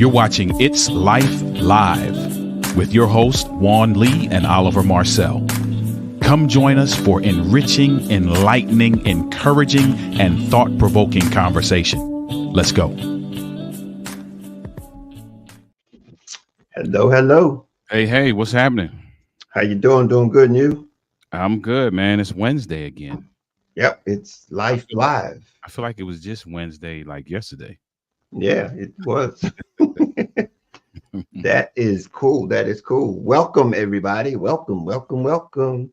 You're watching It's Life Live with your hosts, Juan Lee and Oliver Marcel. Come join us for enriching, enlightening, encouraging, and thought-provoking conversation. Let's go. Hello, hello. Hey, what's happening? How you doing? Doing good, and you? I'm good, man. It's Wednesday again. Yep, it's I Life feel like Live. I feel like it was just Wednesday, like yesterday. Yeah, it was. That is cool. That is cool. Welcome, everybody. Welcome, welcome, welcome.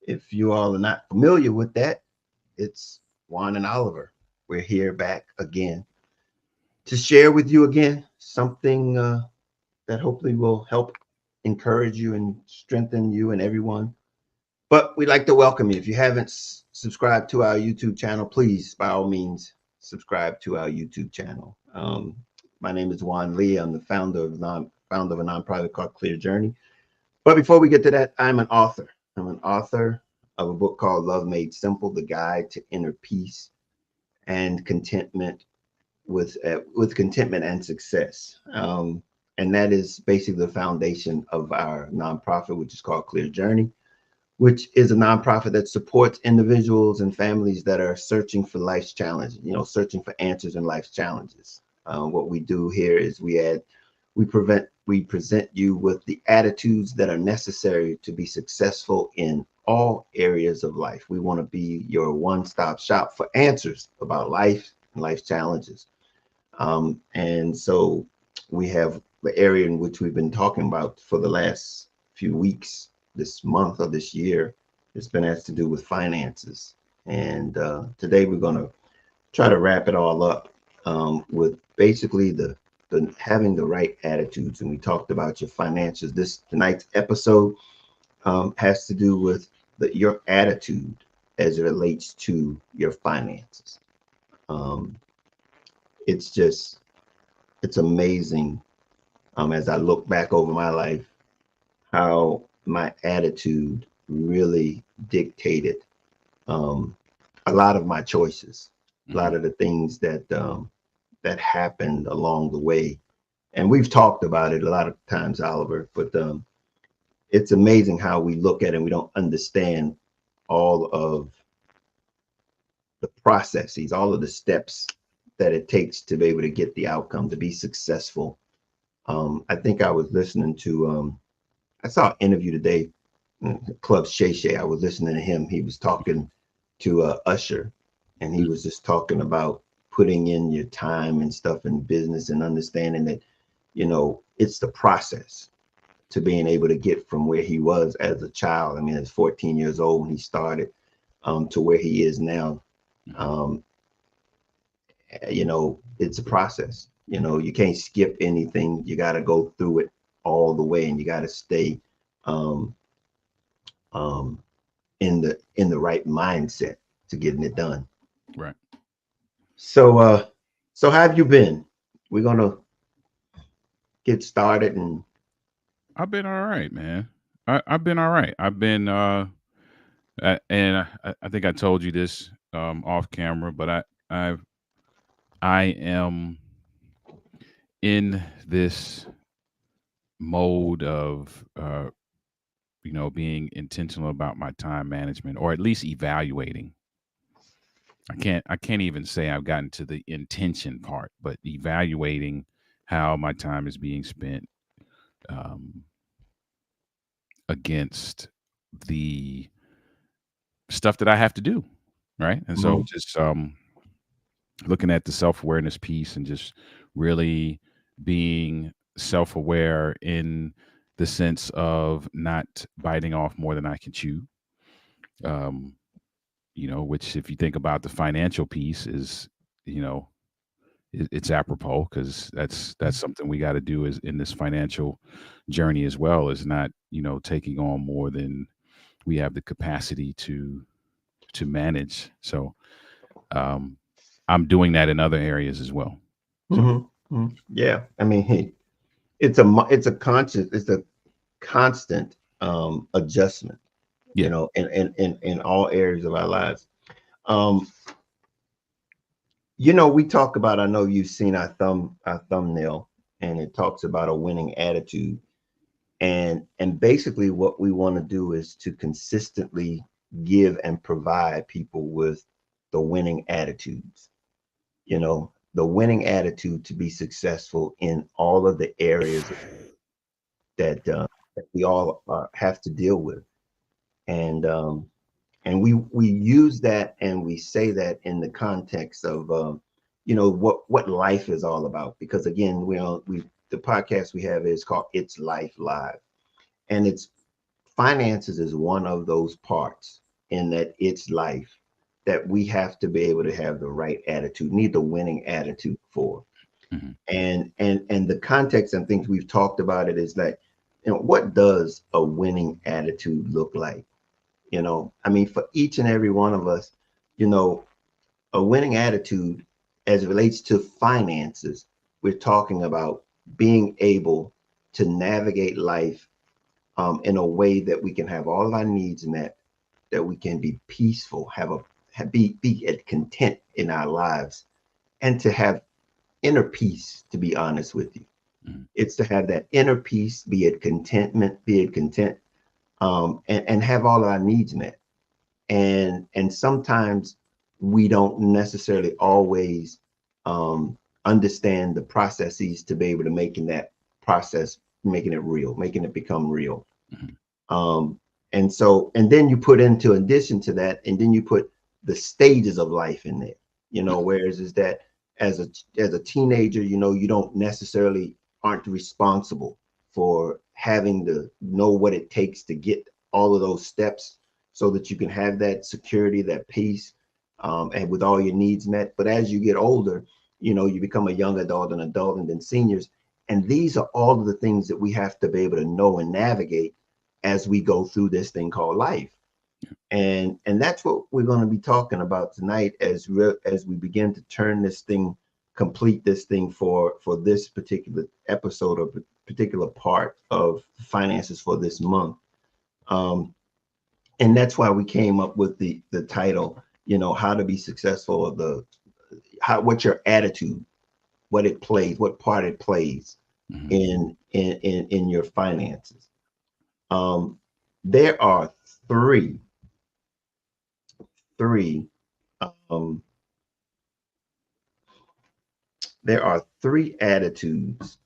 If you all are not familiar with that, it's Juan and Oliver. We're here back again to share with you again something that hopefully will help encourage you and strengthen you and everyone. But we'd like to welcome you. If you haven't subscribed to our YouTube channel, please, by all means, subscribe to our YouTube channel. My name is Juan Lee. I'm the founder of a nonprofit called Clear Journey. But before we get to that, I'm an author. I'm an author of a book called Love Made Simple: The Guide to Inner Peace and Contentment with contentment and success. And that is basically the foundation of our nonprofit, which is called Clear Journey, which is a nonprofit that supports individuals and families that are searching for life's challenges, searching for answers in life's challenges. What we do here is we present you with the attitudes that are necessary to be successful in all areas of life. We want to be your one-stop shop for answers about life and life's challenges. And so we have the area in which we've been talking about for the last few weeks, this month or this year. It's been has to do with finances. And today we're going to try to wrap it all up with basically the having the right attitudes. And we talked about your finances. Tonight's episode has to do with your attitude as it relates to your finances. It's amazing as I look back over my life, how my attitude really dictated a lot of my choices, a lot of the things that happened along the way. And we've talked about it a lot of times, Oliver, but it's amazing how we look at it and we don't understand all of the processes, all of the steps that it takes to be able to get the outcome, to be successful. I think I was listening to, I saw an interview today, Club Shay Shay. I was listening to him. He was talking to Usher, and he was just talking about putting in your time and stuff in business and understanding that, it's the process to being able to get from where he was as a child. I mean, at 14 years old when he started to where he is now. It's a process. You can't skip anything. You got to go through it all the way, and you got to stay in the right mindset to getting it done. Right. So how have you been? We're gonna get started. And I've been all right, man. I've been all right. I've been and I think I told you this off camera, but I am in this mode of being intentional about my time management, or at least evaluating. I can't even say I've gotten to the intention part, but evaluating how my time is being spent um, against the stuff that I have to do, right? And so just looking at the self-awareness piece and just really being self-aware in the sense of not biting off more than I can chew. Which if you think about the financial piece is, it's apropos, because that's something we got to do is in this financial journey as well, is not, taking on more than we have the capacity to manage. So I'm doing that in other areas as well. So yeah, I mean, hey, it's a constant adjustment, yeah. in all areas of our lives. We talk about, I know you've seen our thumbnail. and it talks about a winning attitude. And basically what we want to do is to consistently give and provide people with the winning attitudes, the winning attitude to be successful in all of the areas that we all have to deal with. And um, and we use that and we say that in the context of what life is all about, because again, we the podcast we have is called It's Life Live, and it's finances is one of those parts in that it's life that we have to be able to have the right attitude, need the winning attitude for. Mhm. And the context and things we've talked about it is that, what does a winning attitude look like? I mean, for each and every one of us, you know, a winning attitude as it relates to finances, we're talking about being able to navigate life in a way that we can have all of our needs met, that we can be peaceful, be at content in our lives, and to have inner peace. To be honest with you, Mhm. it's to have that inner peace, be it content, and have all of our needs met. And sometimes we don't necessarily always understand the processes to be able to making that process, making it real, making it become real. Mhm. um, and then you put into addition to that, and then you put the stages of life in there. Whereas is that as a teenager, you don't necessarily aren't responsible for having to know what it takes to get all of those steps so that you can have that security, that peace, and with all your needs met. But as you get older, you become a young adult, an adult, and then seniors. And these are all of the things that we have to be able to know and navigate as we go through this thing called life. And that's what we're going to be talking about tonight as we begin to turn this thing, complete this thing for this particular episode, or particular part of finances for this month. um and that's why we came up with the title, how to be successful, or the how what's your attitude, what part it plays Mhm. in your finances. um there are three three um there are three attitudes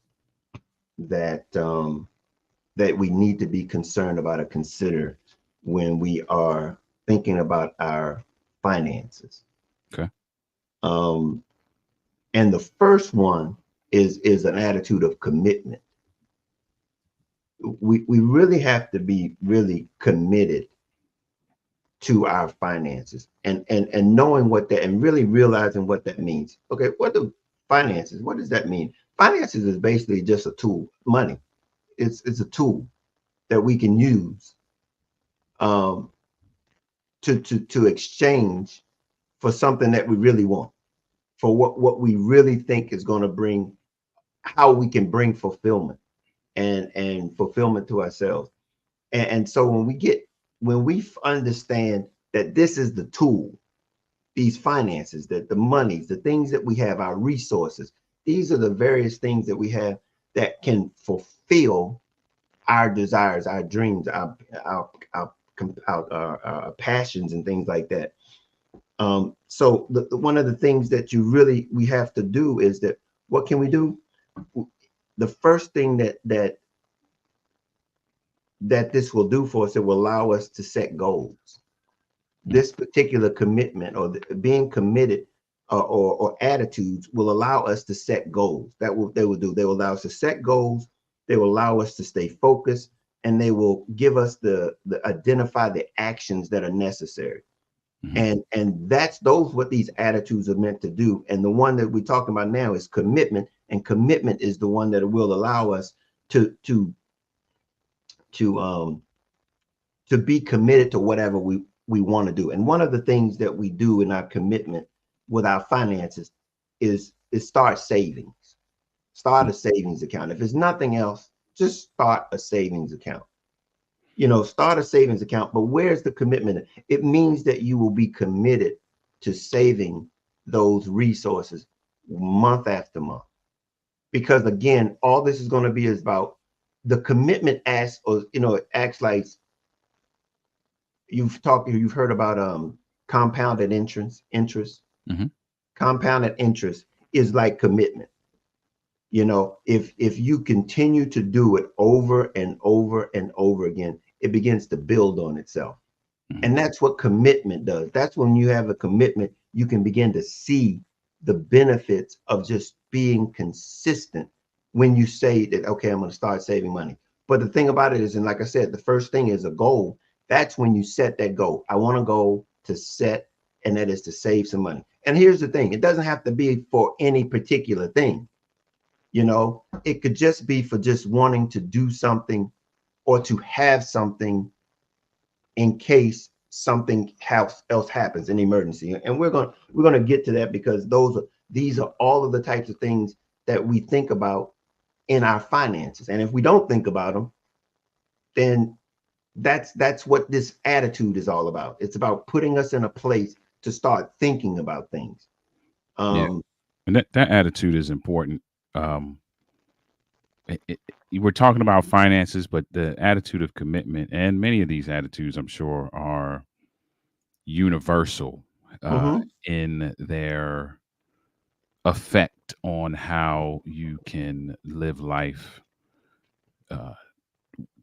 that we need to be concerned about or consider when we are thinking about our finances. Okay. um and the first one is an attitude of commitment. We really have to be really committed to our finances, and knowing what that, and really realizing what that means. Okay, what does that mean? Finances is basically just a tool. Money, it's a tool that we can use um to exchange for something that we really want, for what we really think is going to bring, how we can bring fulfillment and fulfillment to ourselves. And so when we understand that this is the tool, these finances, that the monies, the things that we have, our resources, these are the various things that we have that can fulfill our desires, our dreams, our passions, and things like that. So one of the things that we have to do is that, what can we do? The first thing that this will do for us, it will allow us to set goals. Mhm. This particular commitment, or being committed, or attitudes, will allow us to set goals. They will allow us to set goals. They will allow us to stay focused, and they will give us the identify the actions that are necessary. Mhm. And that's those what these attitudes are meant to do. And the one that we're talking about now is commitment, and commitment is the one that will allow us to to to um to be committed to whatever we want to do. And one of the things that we do in our commitment with our finances is start savings. Start Mhm. a savings account. If it's nothing else, just start a savings account. Start a savings account. But where's the commitment? It means that you will be committed to saving those resources month after month. because again, all this is going to be is about the commitment acts, or it acts like you've heard about compounded interest. Hmm. Compounded interest is like commitment. If you continue to do it over and over and over again, it begins to build on itself. Hmm. And that's what commitment does. That's when you have a commitment, you can begin to see the benefits of just being consistent when you say that, okay, I'm going to start saving money. But the thing about it is, and like I said, the first thing is a goal. That's when you set that goal. I want to go to set, and that is to save some money. And here's the thing, it doesn't have to be for any particular thing. It could just be for just wanting to do something or to have something in case something else happens, an emergency. And we're going to get to that, because these are all of the types of things that we think about in our finances. And if we don't think about them, then that's what this attitude is all about. It's about putting us in a place to start thinking about things. Yeah, um and that attitude is important. Um, we're talking about finances, but the attitude of commitment, and many of these attitudes, I'm sure, are universal uh, mhm. in their effect on how you can live life uh,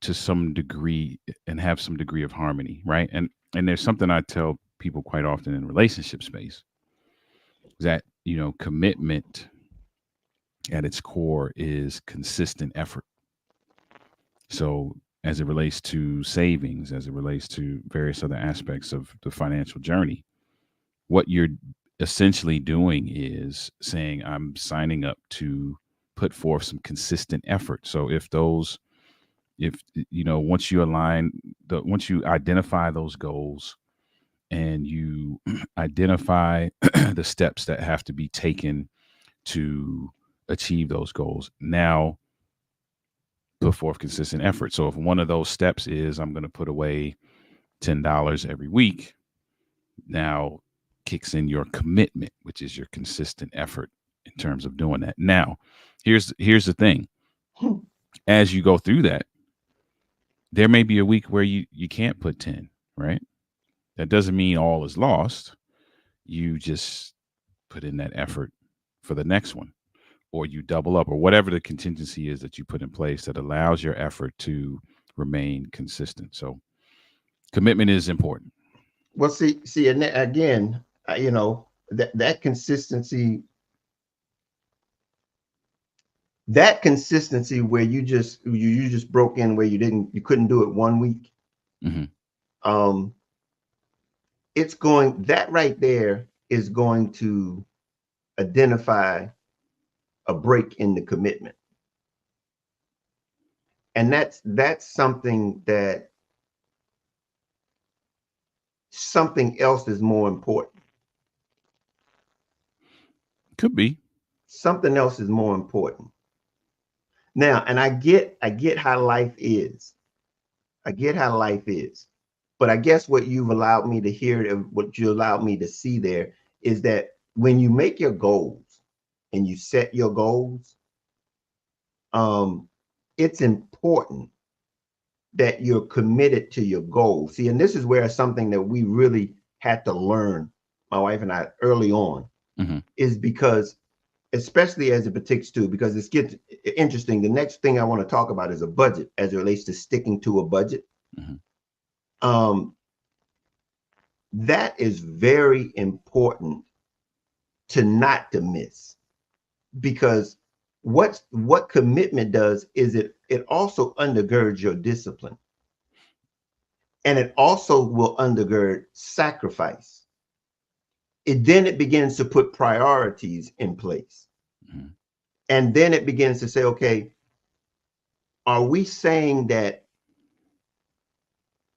to some degree and have some degree of harmony, right? And there's something I tell people quite often in relationship space, that commitment at its core is consistent effort. So as it relates to savings, as it relates to various other aspects of the financial journey, what you're essentially doing is saying, I'm signing up to put forth some consistent effort. So if once you once you identify those goals, and you identify the steps that have to be taken to achieve those goals, now put forth consistent effort. So if one of those steps is, I'm going to put away $10 every week, now kicks in your commitment, which is your consistent effort in terms of doing that. Now, here's the thing. As you go through that, there may be a week where you can't put 10, right? That doesn't mean all is lost. You just put in that effort for the next one, or you double up, or whatever the contingency is that you put in place that allows your effort to remain consistent. So commitment is important. Well, see, and again, that consistency, where you just broke in, where you couldn't do it one week. Hmm. um that right there is going to identify a break in the commitment. And that's something that something else is more important. Could be. Something else is more important now. And I get how life is. I get how life is. But I guess what you've allowed me to hear, what you allowed me to see there, is that when you make your goals and you set your goals, um, it's important that you're committed to your goals. See, and this is where something that we really had to learn, my wife and I, early on, Hmm. is because, especially as it pertains to, because it's gets interesting. The next thing I want to talk about is a budget, as it relates to sticking to a budget. Hmm. Um, that is very important to not to miss, because what commitment does is it also undergirds your discipline, and it also will undergird sacrifice. It begins to put priorities in place, Hmm. and then it begins to say, okay, are we saying that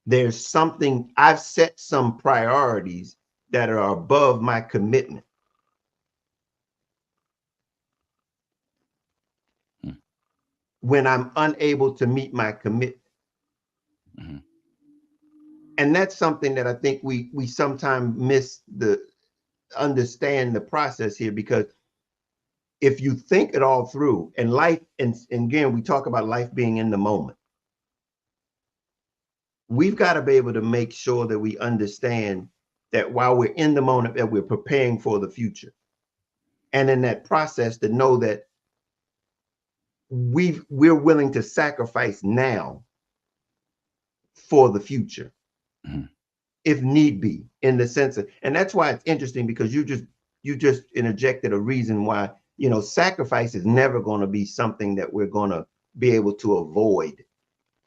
there's something, I've set some priorities that are above my commitment when I'm unable to meet my commitment? Hmm. And that's something that I think we sometimes miss the understand the process here, because if you think it all through, and life, and again, we talk about life being in the moment. We've got to be able to make sure that we understand that while we're in the moment, that we're preparing for the future. And in that process, to know that we're willing to sacrifice now for the future, Mhm. if need be, in the sense of, and that's why it's interesting, because you just interjected a reason why, sacrifice is never going to be something that we're going to be able to avoid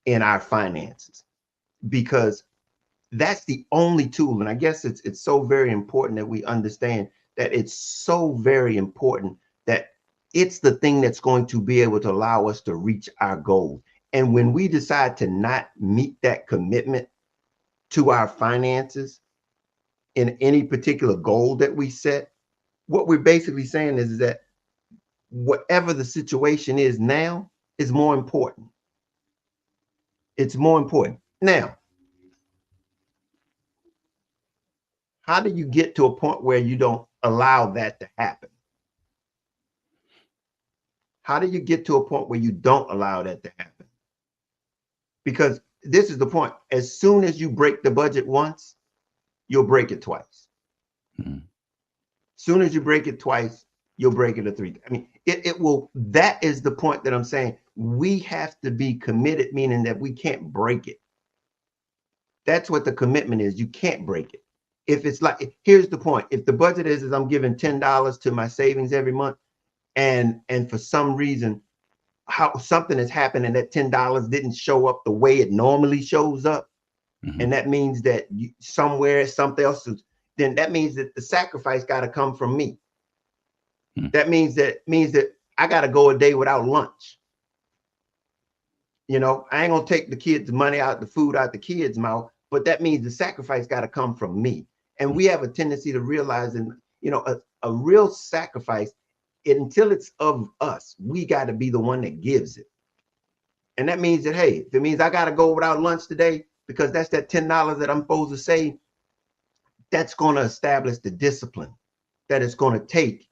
in our finances, because that's the only tool. And I guess it's so very important that we understand that it's so very important that it's the thing that's going to be able to allow us to reach our goals. And when we decide to not meet that commitment to our finances in any particular goal that we set, what we're basically saying is that whatever the situation is now is more important. It's more important. Now, how do you get to a point where you don't allow that to happen? How do you get to a point where you don't allow that to happen? Because this is the point. As soon as you break the budget once, you'll break it twice. Mhm. As soon as you break it twice, you'll break it a three. I mean, it will. That is the point that I'm saying. We have to be committed, meaning that we can't break it. That's what the commitment is. You can't break it. If it's like, here's the point. If the budget is I'm giving $10 to my savings every month, and for some reason how something has happened and that $10 didn't show up the way it normally shows up, Mhm. and that means that somewhere something else is, then that means that the sacrifice got to come from me. Mhm. That means that I got to go a day without lunch. I ain't gonna take the kids' money out, the food out the kids' mouth, but that means the sacrifice got to come from me. And we have a tendency to realize, and a real sacrifice, until it's of us, we got to be the one that gives it. And that means that, hey, if it means I got to go without lunch today because that's that $10 that I'm supposed to save, that's going to establish the discipline that it's going to take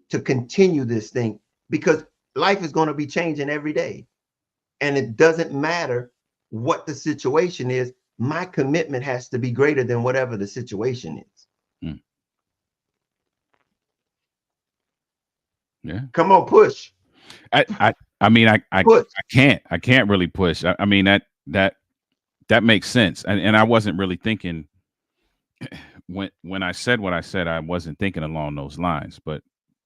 to continue this thing, because life is going to be changing every day. And it doesn't matter what the situation is. My commitment has to be greater than whatever the situation is. Mhm. Yeah. Come on, push, I I I mean, push. I can't really push. I mean, that makes sense. And I wasn't really thinking when I said what I said, I wasn't thinking along those lines, but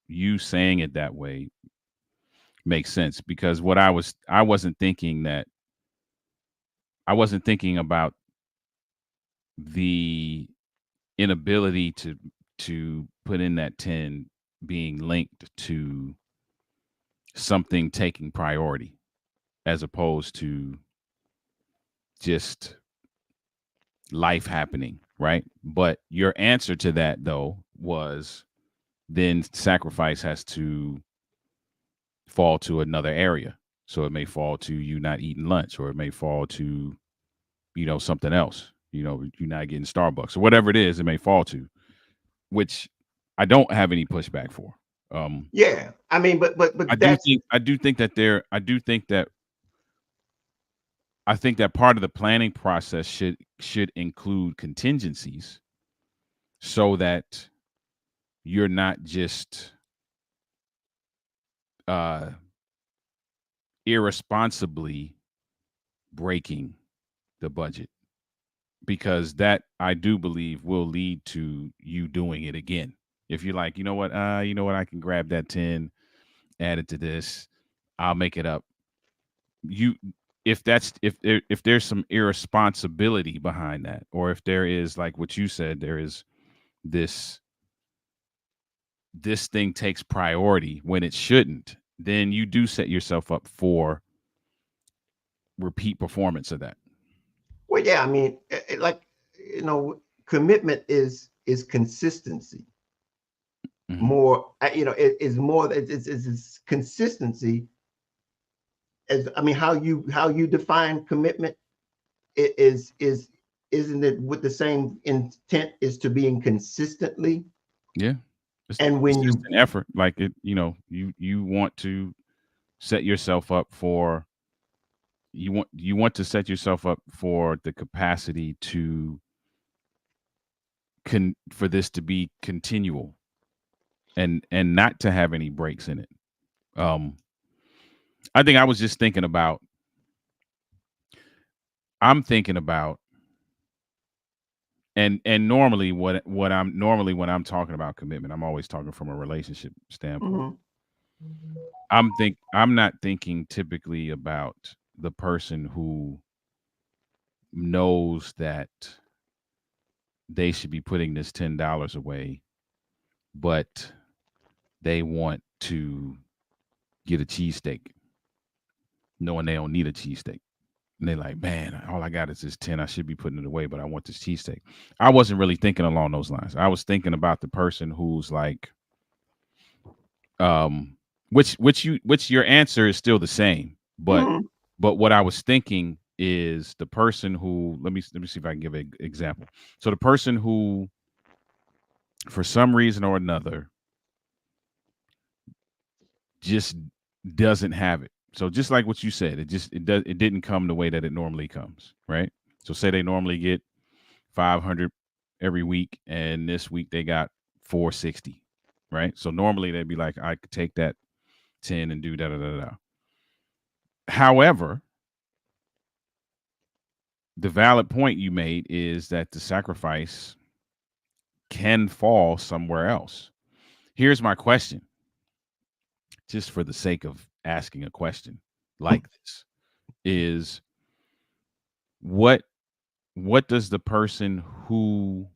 you saying it that way makes sense, because what I wasn't thinking about the inability to put in that 10 being linked to something taking priority, as opposed to just life happening, right? But your answer to that, though, was then sacrifice has to fall to another area. So it may fall to you not eating lunch, or it may fall to, something else. You're not getting Starbucks or whatever it is, it may fall to, which I don't have any pushback for. Yeah, I mean, but that's, I do think that there I think that part of the planning process should include contingencies, so that you're not just uh irresponsibly breaking the budget, because that, I do believe, will lead to you doing it again. If you're like, I can grab that 10, add it to this, I'll make it up. You if there's some irresponsibility behind that, or if there is, like what you said, there is this this thing takes priority when it shouldn't, then you do set yourself up for repeat performance of that. well, yeah. I mean, like, commitment is consistency. Hmm. More, it is more. It's consistency. As I mean, how you define commitment is isn't it with the same intent is to being consistently? Yeah, It's And when you, consistent effort. Like it, you want to set yourself up for you want to set yourself up for the capacity to for this to be continual and not to have any breaks in it. Um I think I was just thinking about I'm thinking about and normally what I'm normally when I'm talking about commitment, I'm always talking from a relationship standpoint. mhm, I'm not thinking typically about the person who knows that they should be putting this $10 away, but they want to get a cheesesteak, knowing they don't need a cheesesteak. And they're like, man, all I got is this 10. I should be putting it away, but I want this cheesesteak. I wasn't really thinking along those lines. I was thinking about the person who's like, um, which your answer is still the same, mhm. but what I was thinking is the person who let me see if I can give an example. So the person who, for some reason or another, just doesn't have it. So just like what you said, it didn't come the way that it normally comes, right? So say they normally get 500 every week, and this week they got 460, right? So normally they'd be like, I could take that 10 and do da da da da. However, the valid point you made is that the sacrifice can fall somewhere else. Here's my question, just for the sake of asking a question like this, is what what does the person who's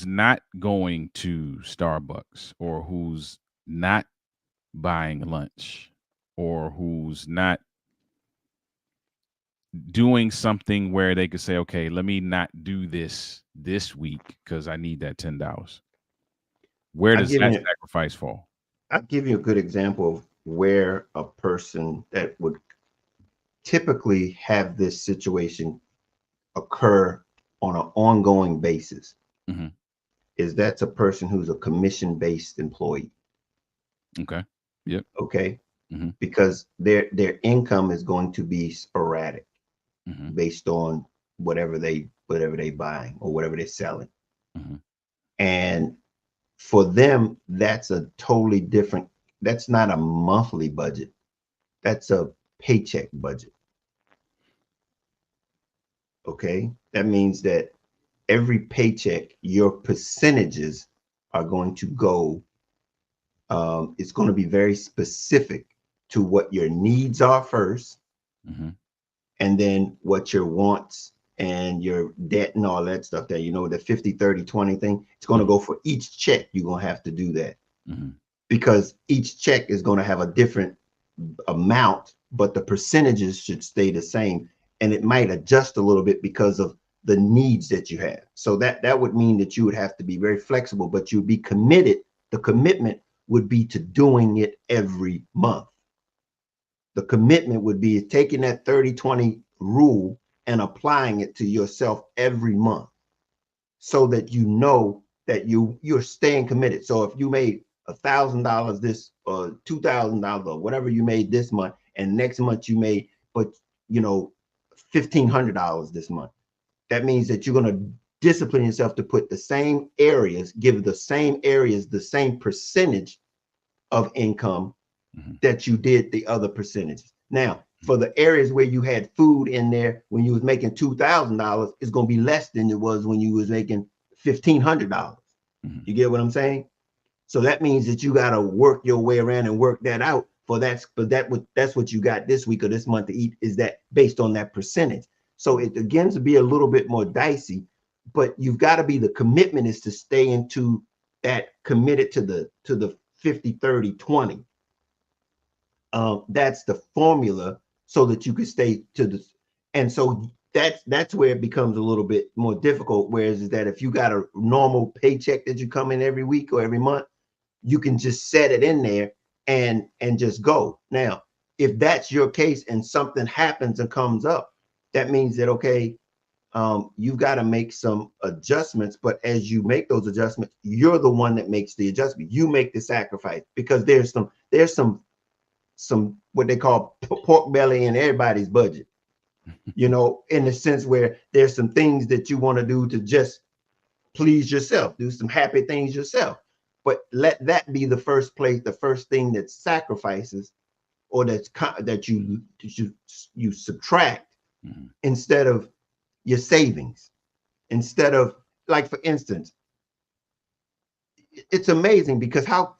not going to Starbucks, or who's not buying lunch, or who's not doing something where they could say, okay, let me not do this week because I need that $10. Where I does give that you, sacrifice fall? I'll give you a good example of where a person that would typically have this situation occur on an ongoing basis Hmm. is that's a person who's a commission based employee. Okay. Yep. Okay. Hmm. Because their income is going to be sporadic Hmm. based on whatever they buying or whatever they're selling. Hmm. And for them, that's a totally different, that's not a monthly budget. That's a paycheck budget. Okay. That means that every paycheck, your percentages are going to go, it's going to be very specific to what your needs are first, Hmm. and then what your wants and your debt and all that stuff, that the 50-30-20 thing. It's going to Hmm. go for each check. You're going to have to do that Hmm. because each check is going to have a different amount, but the percentages should stay the same, and it might adjust a little bit because of the needs that you have. So that would mean that you would have to be very flexible, but you'd be committed. The commitment would be to doing it every month. The commitment would be taking that 30-20 rule and applying it to yourself every month, so that you know that you're staying committed. So if you made $1,000 this or $2,000 or whatever you made this month, and next month you made, but you know, $1,500 this month, that means that you're going to discipline yourself to put the same areas, give the same areas the same percentage of income Hmm. that you did the other percentages. Now, for the areas where you had food in there when you was making $2,000, it's going to be less than it was when you was making $1,500. Hmm. You get what I'm saying? So that means that you got to work your way around and work that out for that. But that's what you got this week or this month to eat, is that based on that percentage. So it again to be a little bit more dicey, but you've got to be, the commitment is to stay into that, committed to the 50-30-20. That's the formula, so that you could stay to the, and so that's where it becomes a little bit more difficult. Whereas is that if you got a normal paycheck that you come in every week or every month, you can just set it in there and just go. Now, if that's your case and something happens and comes up, that means that okay, you've got to make some adjustments. But as you make those adjustments, you're the one that makes the adjustment. You make the sacrifice because there's some what they call pork belly in everybody's budget. You know, in the sense where there's some things that you want to do to just please yourself, do some happy things yourself. But let that be the first place, the first thing that sacrifices or that you subtract Mhm. instead of your savings. Instead of, like, for instance, it's amazing because how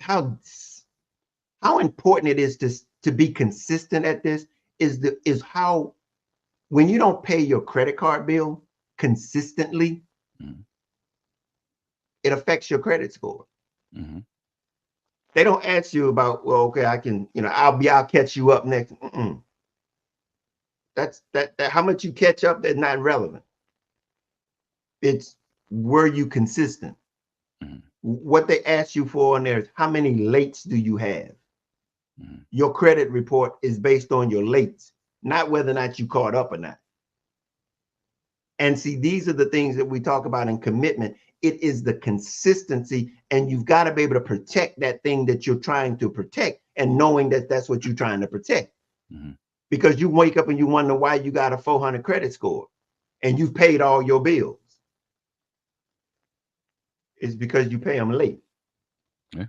important it is to be consistent at this is how when you don't pay your credit card bill consistently, Mhm. it affects your credit score. Mhm. They don't ask you about, well, okay, I can, I'll catch you up next. That how much you catch up, that's not relevant. It's, were you consistent? Mhm. What they ask you for in there is how many lates do you have? Mhm. Your credit report is based on your lates, not whether or not you caught up or not. And see, these are the things that we talk about in commitment. It is the consistency, and you've got to be able to protect that thing that you're trying to protect, and knowing that that's what you're trying to protect. Mhm. Because you wake up and you wonder why you got a 400 credit score and you've paid all your bills. It's because you pay them late. Yeah. Yeah.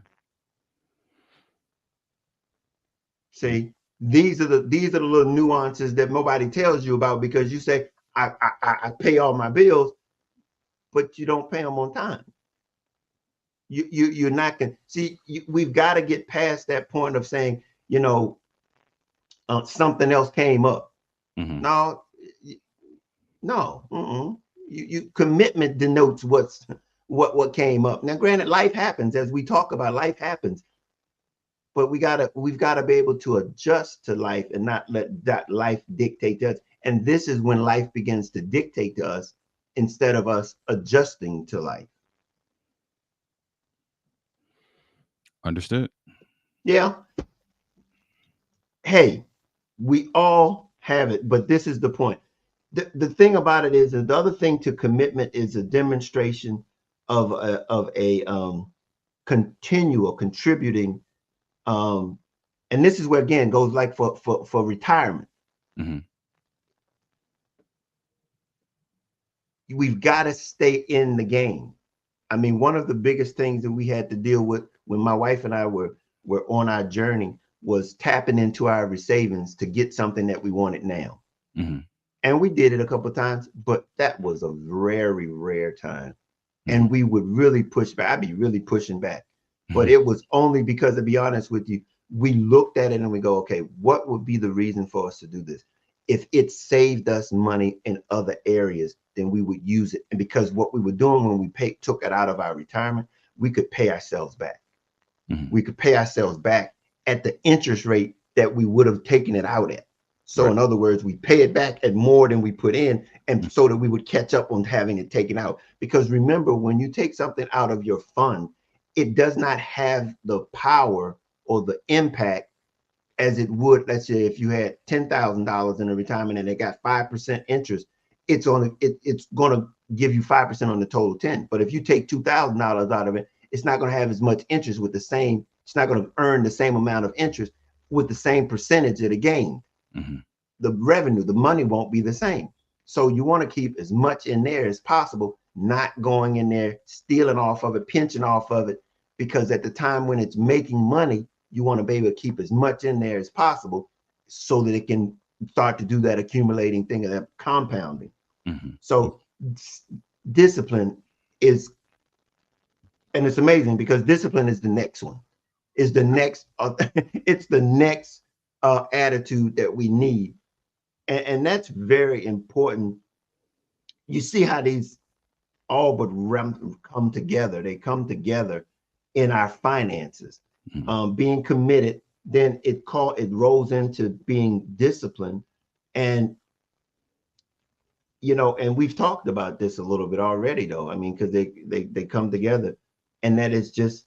See, these are the little nuances that nobody tells you about, because you say, I pay all my bills, but you don't pay them on time. You're not going to see. We've got to get past that point of saying, you know, something else came up. Mhm. No, no. Commitment denotes what came up. Now, granted, life happens, as we talk about. Life happens, but we've got to be able to adjust to life and not let that life dictate to us. And this is when life begins to dictate to us instead of us adjusting to life. Understood. Yeah. Hey, we all have it, but this is the point. The thing about it is that the other thing to commitment is a demonstration of a continual contributing. um and this is where, again, goes like for retirement. Mhm. We've got to stay in the game. I mean, one of the biggest things that we had to deal with when my wife and I were on our journey was tapping into our savings to get something that we wanted now. Mhm. And we did it a couple of times, but that was a very rare time. And Mhm. we would really push back. I'd be really pushing back. But Mhm. it was only because, to be honest with you, we looked at it and we go, okay, what would be the reason for us to do this? If it saved us money in other areas, then we would use it. And because what we were doing when took it out of our retirement, we could pay ourselves back. Mhm. We could pay ourselves back at the interest rate that we would have taken it out at. So, Right. in other words, we pay it back at more than we put in, and Mm. so that we would catch up on having it taken out. Because remember, when you take something out of your fund, it does not have the power or the impact as it would, let's say, if you had $10,000 in a retirement and it got 5% interest. It's going to give you 5% on the total 10. But if you take $2,000 out of it, it's not going to have as much interest with the same. It's not going to earn the same amount of interest with the same percentage that it gained. Mhm. The revenue, the money won't be the same. So you want to keep as much in there as possible, not going in there, stealing off of it, pinching off of it, because at the time when it's making money, you want to be able to keep as much in there as possible so that it can start to do that accumulating thing of that compounding. Mhm. So discipline is, and it's amazing because discipline is the next one, is the next, it's the next attitude that we need. And that's very important. You see how these all but come together. They come together in our finances. Mhm. Being committed, then it rolls into being disciplined. And and we've talked about this a little bit already, though. I mean, because they come together, and that is just,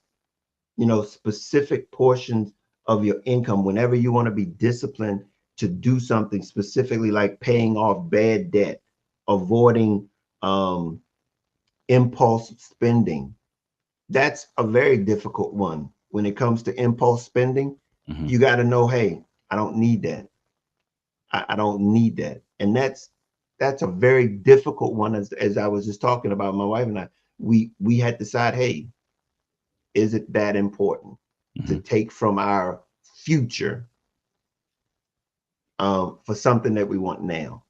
specific portions of your income. Whenever you want to be disciplined to do something specifically, like paying off bad debt, avoiding um, impulse spending. That's a very difficult one. When it comes to impulse spending, Hmm. you got to know, hey, I don't need that. I don't need that. And that's a very difficult one. As I was just talking about, my wife and I, we had to decide, hey, is it that important to Hmm. take from our future for something that we want now?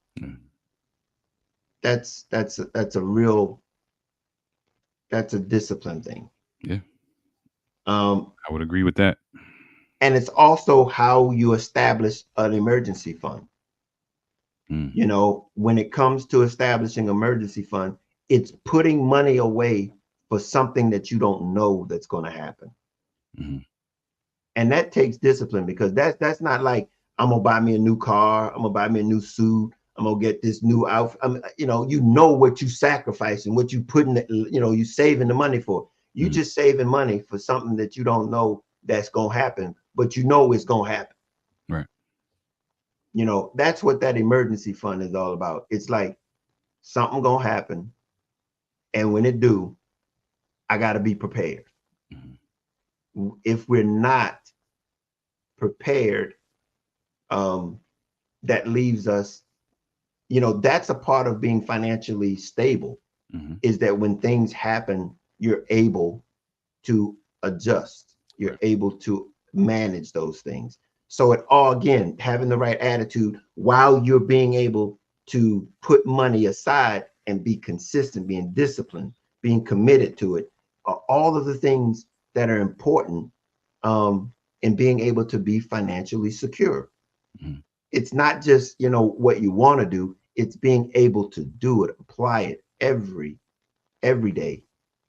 That's a real that's a discipline thing. Yeah, Um, I would agree with that. and it's also how you establish an emergency fund. Mm-hmm. When it comes to establishing emergency fund, it's putting money away for something that you don't know that's going to happen. Hmm. And that takes discipline because that's not like I'm gonna buy me a new car, I'm gonna buy me a new suit, I'm gonna get this new outfit. You know what you sacrifice and what you put in, you saving the money for. You Hmm. just saving money for something that you don't know that's gonna happen, but you know it's gonna happen. Right. That's what that emergency fund is all about. It's like something gonna happen, and when it do, I gotta be prepared. Hmm. If we're not prepared, um, that leaves us. That's a part of being financially stable, Hmm. is that when things happen, you're able to adjust, you're Right. able to manage those things. So it all, again, having the right attitude while you're being able to put money aside and be consistent, being disciplined, being committed to it, are all of the things that are important in being able to be financially secure. Hmm. It's not just what you want to do, it's being able to do it, apply it every day,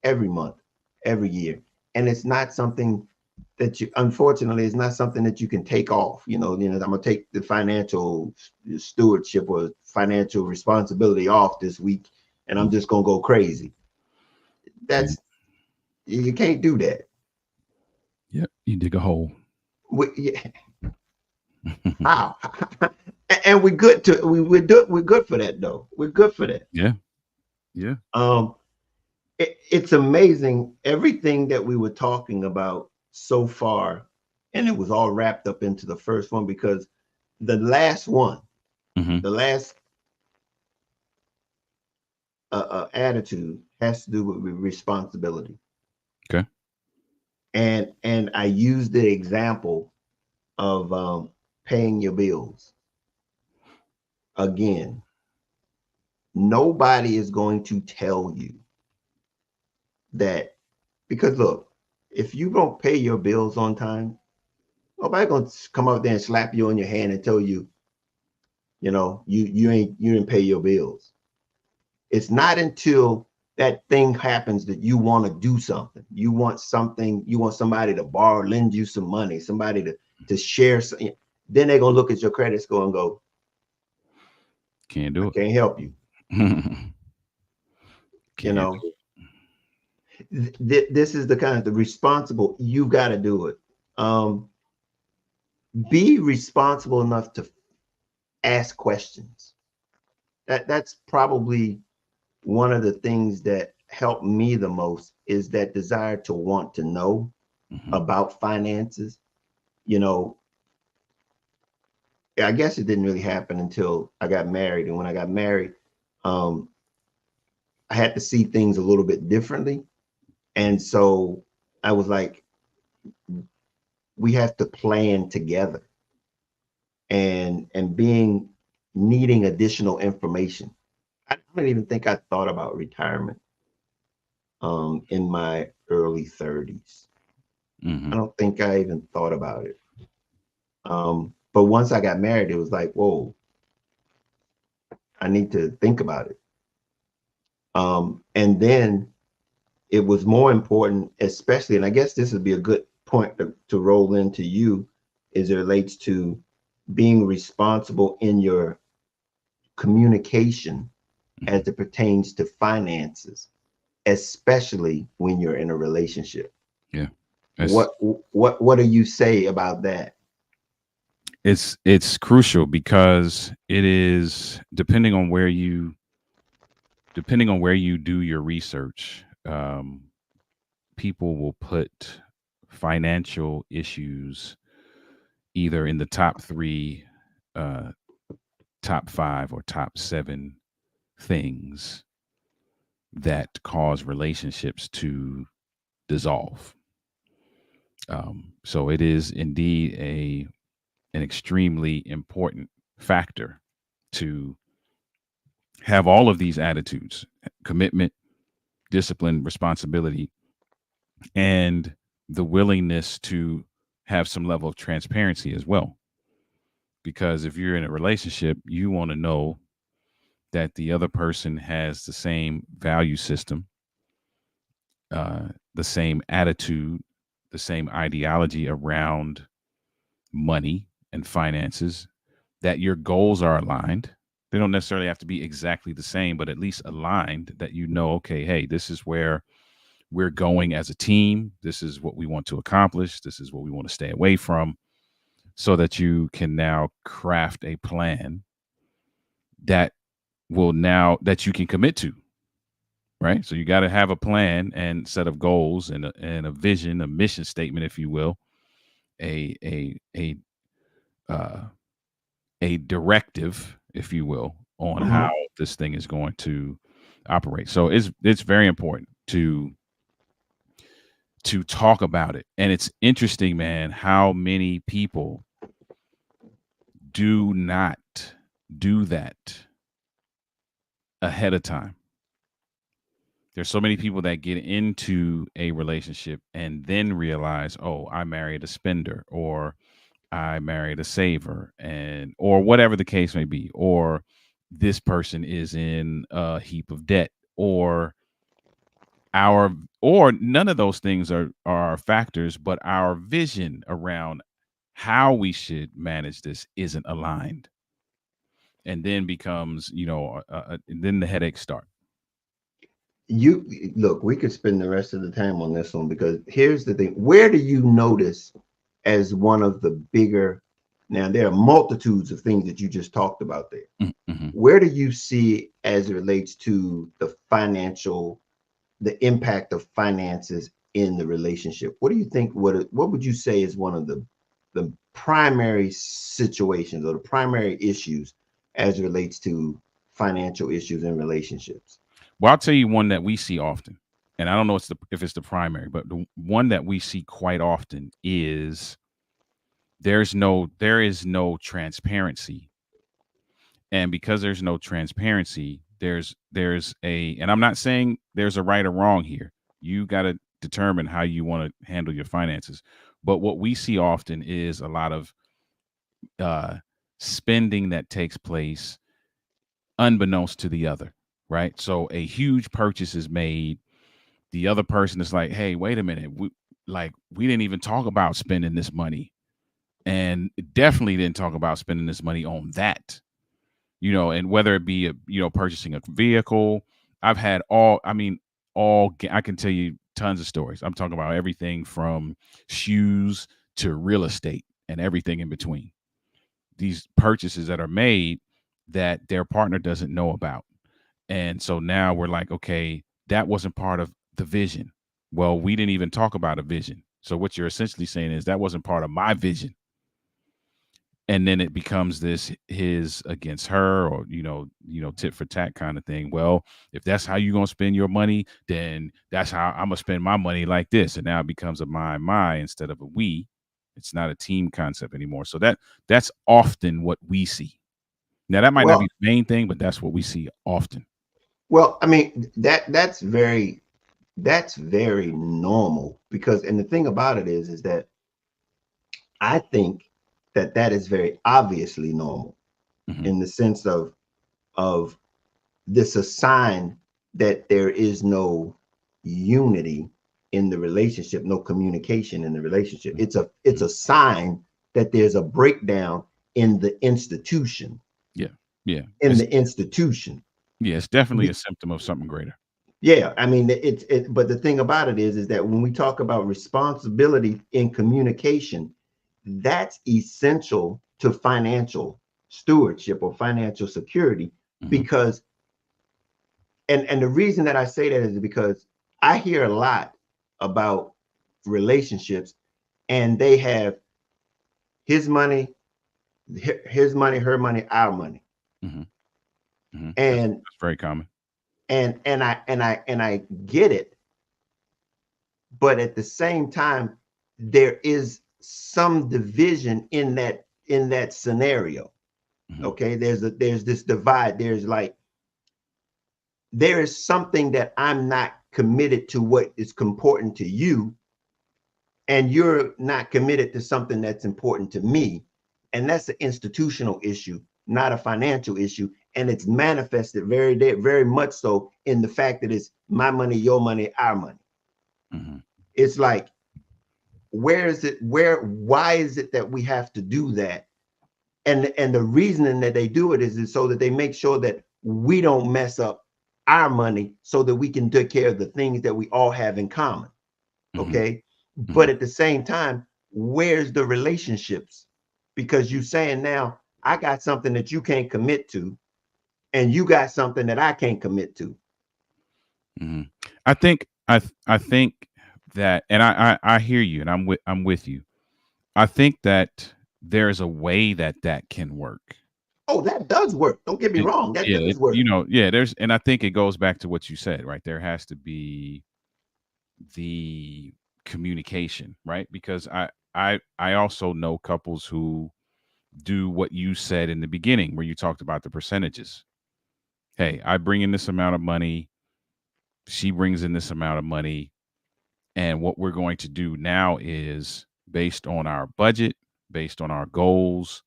every month, every year. And it's not something that you, unfortunately, it's not something that you can take off. I'm gonna take the financial stewardship or financial responsibility off this week and I'm just gonna go crazy. Yeah. That's You can't do that. Yep. You dig a hole. Yeah, how? And we're good to we're good for that though. We're good for that. Yeah. Yeah. Um, it's amazing everything that we were talking about so far, and it was all wrapped up into the first one because the last one, Hmm. the last attitude has to do with responsibility, Okay. and I used the example of paying your bills. Again, nobody is going to tell you that, because look, if you don't pay your bills on time, nobody gonna come up there and slap you on your hand and tell you, you didn't pay your bills. It's not until that thing happens that you want to do something. You want something. You want somebody to borrow, lend you some money, somebody to share. Then they're gonna look at your credit score and go, Can't "I do can't help you." it. You Can't know, do this is the kind of the responsible. You got to do it. Um, be responsible enough to ask questions. That's probably one of the things that helped me the most, is that desire to want to know it. Hmm. about finances. You know, I guess it didn't really happen until I got married. And when I got married, um, I had to see things a little bit differently. And so I was like, we have to plan together, and being needing additional information. I don't even think I thought about retirement in my early 30s. I Hmm. don't think I even thought about it. But once I got married, it was like, whoa, I need to think about it. And then it was more important, especially, and I guess this would be a good point to roll into you, as it relates to being responsible in your communication Hmm. as it pertains to finances, especially when you're in a relationship. Yeah. It's What what do you say about that? it's crucial because it is depending on where you depending on where you do your research, people will put financial issues either in the top three, uh, top five, or top seven things that cause relationships to dissolve. So it is indeed a an extremely important factor to have all of these attitudes: commitment, discipline, responsibility, and the willingness to have some level of transparency as well. Because if you're in a relationship, you want to know that the other person has the same value system, the same attitude, the same ideology around money and finances, that your goals are aligned. They don't necessarily have to be exactly the same, but at least aligned, that you know, okay, hey, this is where we're going as a team. This is what we want to accomplish. This is what we want to stay away from, so that you can now craft a plan that will now that you can commit to, right? So you got to have a plan and set of goals and a vision, a mission statement, if you will, a uh, a directive, if you will, on how Mhm. this thing is going to operate. So it's very important to talk about it. And it's interesting, man, how many people do not do that ahead of time. There's so many people that get into a relationship and then realize, oh, I married a spender, or I married a saver, and or whatever the case may be, or this person is in a heap of debt, or our or none of those things are factors, but our vision around how we should manage this isn't aligned, and then becomes, then the headaches start. You look, we could spend the rest of the time on this one because here's the thing. Where do you notice as one of the bigger, now there are multitudes of things that you just talked about there. Mm-hmm. Where do you see as it relates to the financial, the impact of finances in the relationship? What do you think? What would you say is one of the primary situations or the primary issues as it relates to financial issues in relationships? Well, I'll tell you one that we see often, and I don't know if it's the primary, but the one that we see quite often is there is no transparency. And because there's no transparency, there's a and I'm not saying there's a right or wrong here. You got to determine how you want to handle your finances. But what we see often is a lot of uh spending that takes place unbeknownst to the other, right? So a huge purchase is made. The other person is like, "Hey, wait a minute. We didn't even talk about spending this money, and definitely didn't talk about spending this money on that." And whether it be purchasing a vehicle. I've had I can tell you tons of stories. I'm talking about everything from shoes to real estate and everything in between. These purchases that are made that their partner doesn't know about. And so now we're like, okay, that wasn't part of the vision. Well, we didn't even talk about a vision. So what you're essentially saying is that wasn't part of my vision. And then it becomes this his against her, or tit for tat kind of thing. Well, if that's how you're going to spend your money, then that's how I'm going to spend my money, like this. And now it becomes a my instead of a we. It's not a team concept anymore. So that's often what we see. Now that might not be Well, the main thing, but that's what we see often. well, I mean that's very normal because, and the thing about it is that I think that that is very obviously normal Hmm. in the sense of this a sign that there is no unity in the relationship, no communication in the relationship. It's a sign that there's a breakdown in the institution, Yeah, yeah, in the institution. it's definitely a symptom of something greater. Yeah, I mean but the thing about it is that when we talk about responsibility in communication, that's essential to financial stewardship or financial security Hmm. because And the reason that I say that is because I hear a lot about relationships, and they have his money, his money, her money, our money. Hmm. Hmm. And That's very common. and I get it, but at the same time, there is some division in that scenario. Hmm. Okay, there's this divide. There's like there is something that I'm not committed to what is important to you, and you're not committed to something that's important to me. And that's an institutional issue, not a financial issue. And it's manifested very much so in the fact that it's my money, your money, our money. Hmm. It's like, where is it? Why is it that we have to do that? And the reasoning that they do it is so that they make sure that we don't mess up our money so that we can take care of the things that we all have in common. Hmm. Okay. But Hmm. at the same time, where's the relationships? Because you saying now, I got something that you can't commit to, and you got something that I can't commit to. Hmm. I think that, and I hear you, and I'm with you. I think that there's a way that that can work. Oh, that does work. Don't get me It, wrong. That yeah, does work. yeah. There's, and I think it goes back to what you said, right? There has to be the communication, right? Because I also know couples who do what you said in the beginning, where you talked about the percentages. Hey, I bring in this amount of money. She brings in this amount of money. And what we're going to do now is based on our budget, based on our goals,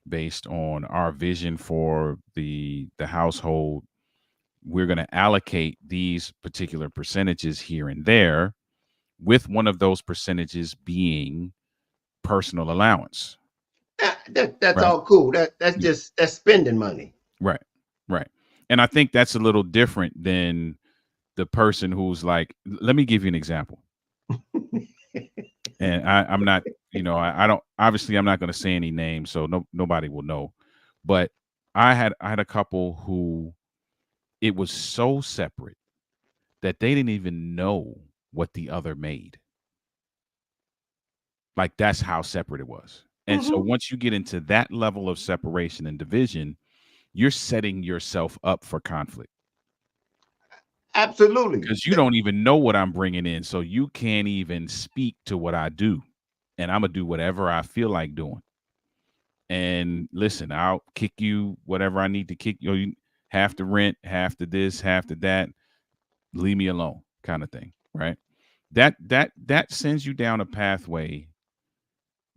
based on our vision for the household, we're going to allocate these particular percentages here and there, with one of those percentages being personal allowance. That's Right. all cool. That's Yeah. just that's spending money. Right. Right. And I think that's a little different than the person who's like, let me give you an example. And I'm not, I don't, obviously I'm not going to say any names, so nobody will know. But I had a couple who, it was so separate that they didn't even know what the other made. Like, that's how separate it was. And so Hmm. once you get into that level of separation and division, you're setting yourself up for conflict, Absolutely. because you don't even know what I'm bringing in. So you can't even speak to what I do. And I'm going to do whatever I feel like doing. And listen, I'll kick you whatever I need to kick you. Half the rent, half the this, half the that. Leave me alone, kind of thing, right? That sends you down a pathway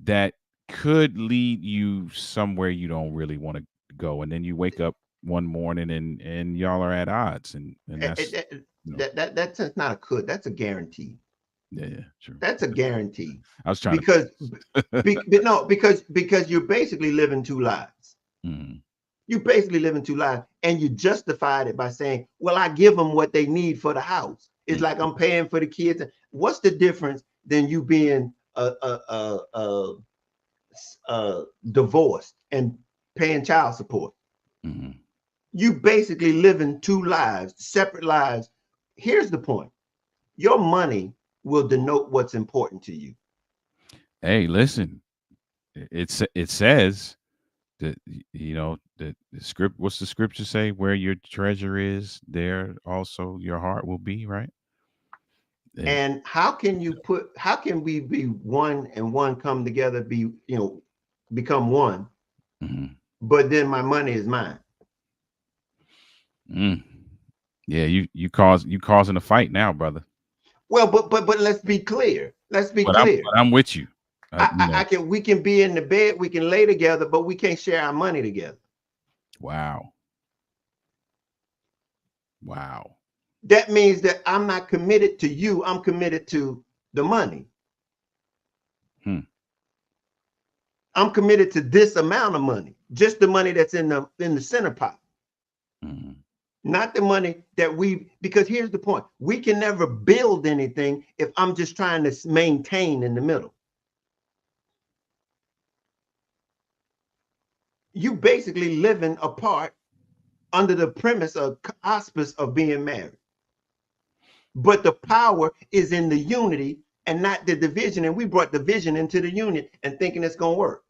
that could lead you somewhere you don't really want to go, and then you wake up one morning and y'all are at odds, and It- that's, it- you know, that's not a could. That's a guarantee. yeah, yeah, true. That's a guarantee. I was trying Because to. no, because you're basically living two lives. Mm, You basically living two lives, and you justified it by saying, "Well, I give them what they need for the house." It's mm, like I'm paying for the kids. What's the difference than you being divorced and paying child support? mm. You basically living two lives, separate lives. Here's the point: your money will denote what's important to you. Hey, listen, it says that, the script. What's the scripture say? Where your treasure is, there also your heart will be. Right. And And how can we be one and one come together, become one, mhm. but then my money is mine? Mm. Yeah, you causing a fight now, brother. Well, but let's be clear. Let's be clear. But I'm with you. I can we can be in the bed, we can lay together, but we can't share our money together. Wow, wow. That means that I'm not committed to you, I'm committed to the money. Hmm. I'm committed to this amount of money, just the money that's in the center pot. Mhm. Not the money that because here's the point: we can never build anything if I'm just trying to maintain in the middle. You basically living apart under the premise of auspice of being married. But the power is in the unity and not the division. And we brought division into the union and thinking it's going to work.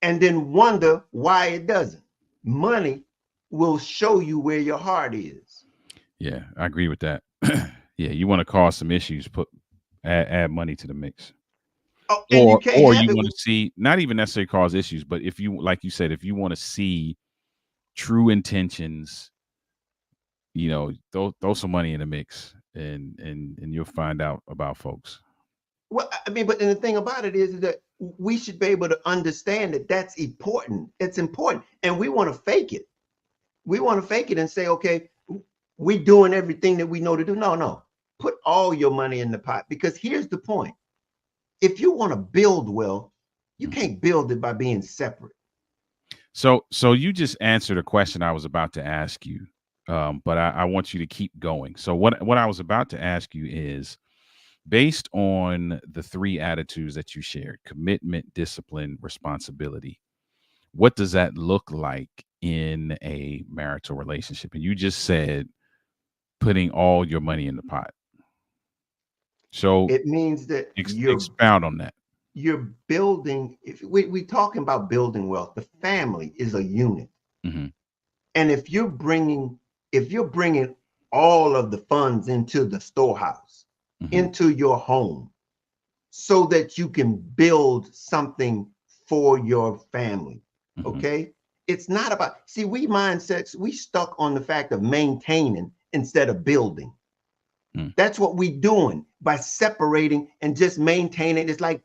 And then wonder why it doesn't. Money will show you where your heart is. Yeah, I agree with that. Yeah, you want to cause some issues, add money to the mix. Oh, and you can't Or have you it. want to see, not even necessarily cause issues, but if you, like you said, if you want to see true intentions, throw some money in the mix, and you'll find out about folks. Well, I mean, but the thing about it is that we should be able to understand that that's important. It's important. And we want to fake it. We want to fake it and say, okay, we doing everything that we know to do. No, no. Put all your money in the pot, because here's the point. If you want to build wealth, you Mhm. can't build it by being separate. So you just answered a question I was about to ask you, but I want you to keep going. So what I was about to ask you is, based on the three attitudes that you shared: commitment, discipline, responsibility, what does that look like in a marital relationship? And you just said putting all your money in the pot. So It means that expound on that. you're building. If we talking about building wealth, the family is a unit. Hmm. And if you're bringing all of the funds into the storehouse, Hmm. into your home, so that you can build something for your family. Hmm. Okay? It's not about, see, we mindsets, we stuck on the fact of maintaining instead of building. Mm. That's what we doing by separating and just maintaining. It's like,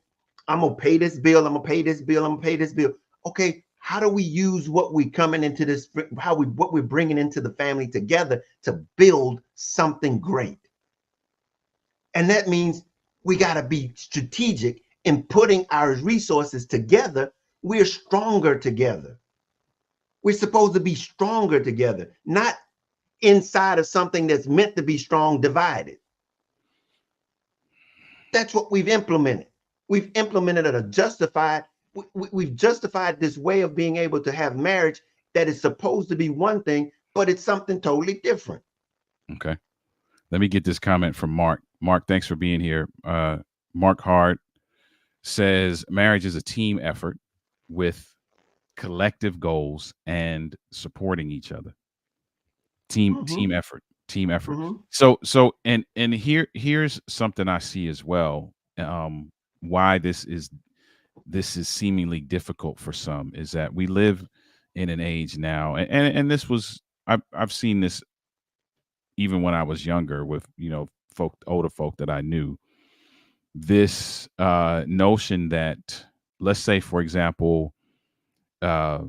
I'm gonna pay this bill, I'm gonna pay this bill, I'm gonna pay this bill. Okay, how do we use what we coming into this, what we're bringing into the family together to build something great? And that means we got to be strategic in putting our resources together. We're stronger together. We're supposed to be stronger together, not inside of something that's meant to be strong, divided. That's what we've implemented. We've implemented a justified, we've justified this way of being able to have marriage that is supposed to be one thing, but it's something totally different. Okay. Let me get this comment from Mark. Mark, thanks for being here. Mark Hart says marriage is a team effort with collective goals and supporting each other. Mm-hmm, Team effort. mm-hmm. So here's something I see as well. Why this is seemingly difficult for some is that we live in an age now, and this was, I've seen this even when I was younger with older folk that I knew. This notion that, let's say, for example, uh,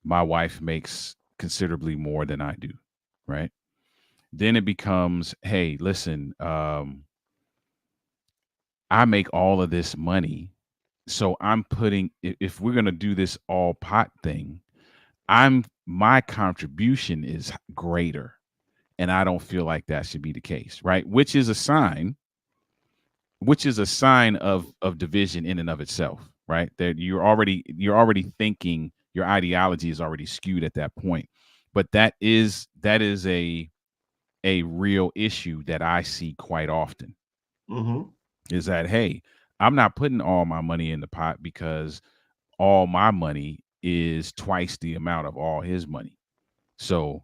my wife makes considerably more than I do, right? Then it becomes, hey, listen, I make all of this money, so I'm putting. If we're gonna do this all pot thing, my contribution is greater, and I don't feel like that should be the case, right? Which is a sign of division in and of itself, right? That you're already thinking, your ideology is already skewed at that point. But that is a real issue that I see quite often, Mm-hmm. is that, hey, I'm not putting all my money in the pot because all my money is twice the amount of all his money. So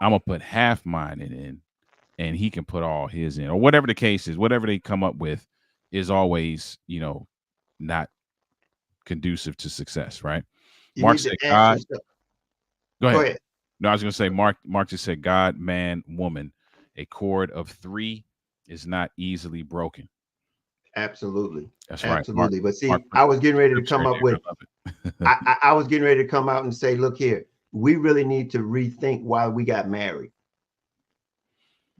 I'm gonna put half mine in, and he can put all his in, or whatever the case is. Whatever they come up with is always, not conducive to success, right? You Mark need to said ask God. yourself. Go Go ahead. ahead. No, I was gonna say Mark just said God, man, woman. A cord of three is not easily broken. Absolutely. That's right. Mark Absolutely. But Mark see, put I was getting ready to scripture come in up there. with, I love it. I was getting ready to come out and say, look here, we really need to rethink why we got married.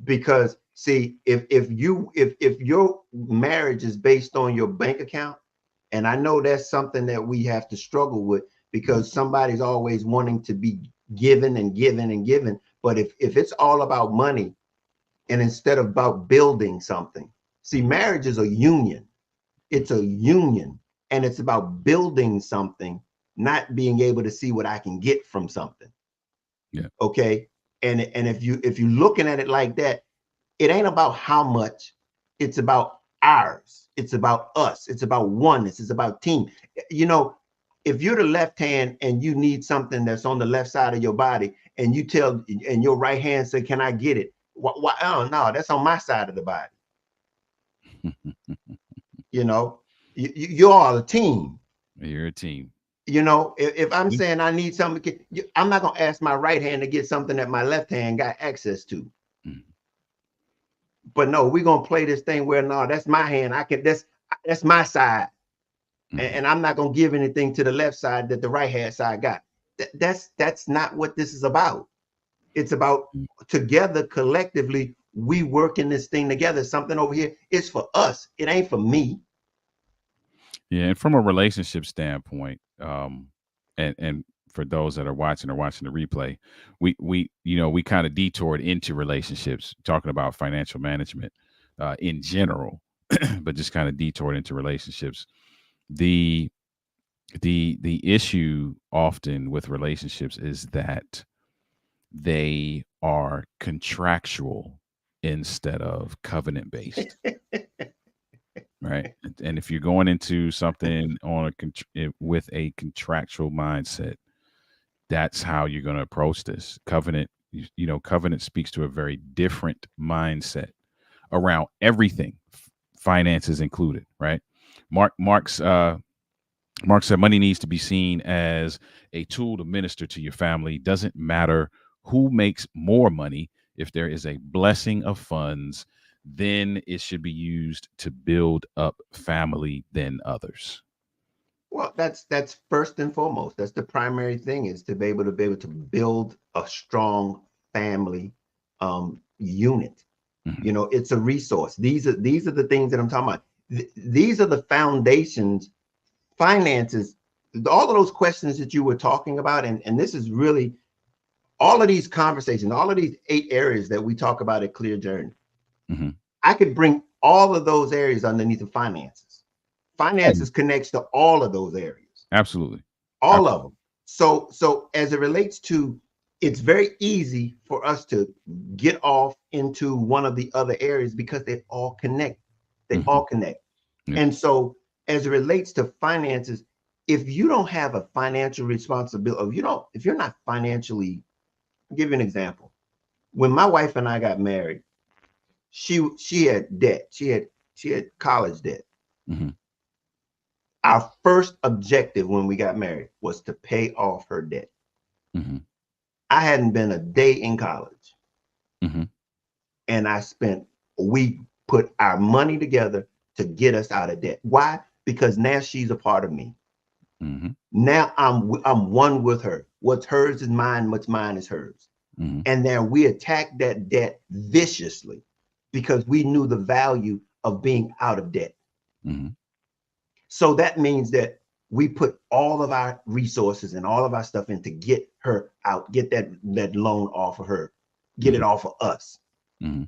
Because see, if your marriage is based on your bank account, and I know that's something that we have to struggle with, Mhm. because somebody's always wanting to be given and given and given. But if it's all about money, and instead of about building something, see, Mhm. marriage is a union. It's a union, and it's about building something, not being able to see what I can get from something. Yeah. Okay. And if you're looking at it like that, it ain't about how much, it's about ours. It's about us. It's about oneness. It's about team. You know, if you're the left hand and you need something that's on the left side of your body, and you tell, and your right hand say, "Can I get it?" Why, oh no, that's on my side of the body. You know, you are a team. You're a team. You know, if I'm Yeah. saying I need something, I'm not gonna ask my right hand to get something that my left hand got access to. Mhm. But no, we're gonna play this thing where no, that's my hand. I can, that's my side. Mhm. And I'm not gonna give anything to the left side that the right hand side got. That's not what this is about. It's about Mm. together, collectively, we working this thing together. Something over here, it's for us. It ain't for me. Yeah, and from a relationship standpoint, and for those that are watching or watching the replay, we kind of detoured into relationships, talking about financial management in general, but just kind of detoured into relationships. The the issue often with relationships is that they are contractual instead of covenant based, right? And if you're going into something on with a contractual mindset, that's how you're going to approach this. Covenant, covenant speaks to a very different mindset around everything, finances included, right? Mark said money needs to be seen as a tool to minister to your family. Doesn't matter who makes more money. If there is a blessing of funds, then it should be used to build up family than others. Well, that's first and foremost. That's the primary thing, is to be able to build a strong family unit. Hmm. You know, it's a resource. These are the things that I'm talking about. These are the foundations, finances, all of those questions that you were talking about, and this is really all of these conversations, all of these 8 areas that we talk about at Clear Journey. Hmm. I could bring all of those areas underneath the finances. Oh, Finances connects to all of those areas, absolutely. all of Absolutely. them. So as it relates to, it's very easy for us to get off into one of the other areas because they all connect. They Hmm. all connect. Yeah. And so as it relates to finances, if you don't have a financial responsibility, if you're not financially, I'll give you an example. When my wife and I got married, she had debt. She had college debt. Hmm. Our first objective when we got married was to pay off her debt. Hmm. I hadn't been a day in college, Hmm. and we put our money together to get us out of debt. Why? Because now she's a part of me. Hmm. Now I'm one with her. What's hers is mine, what's mine is hers. Hmm. And then we attacked that debt viciously because we knew the value of being out of debt. Hmm. So that means that we put all of our resources and all of our stuff in to get her out, get that loan off of her, get it Hmm. off of us Hmm.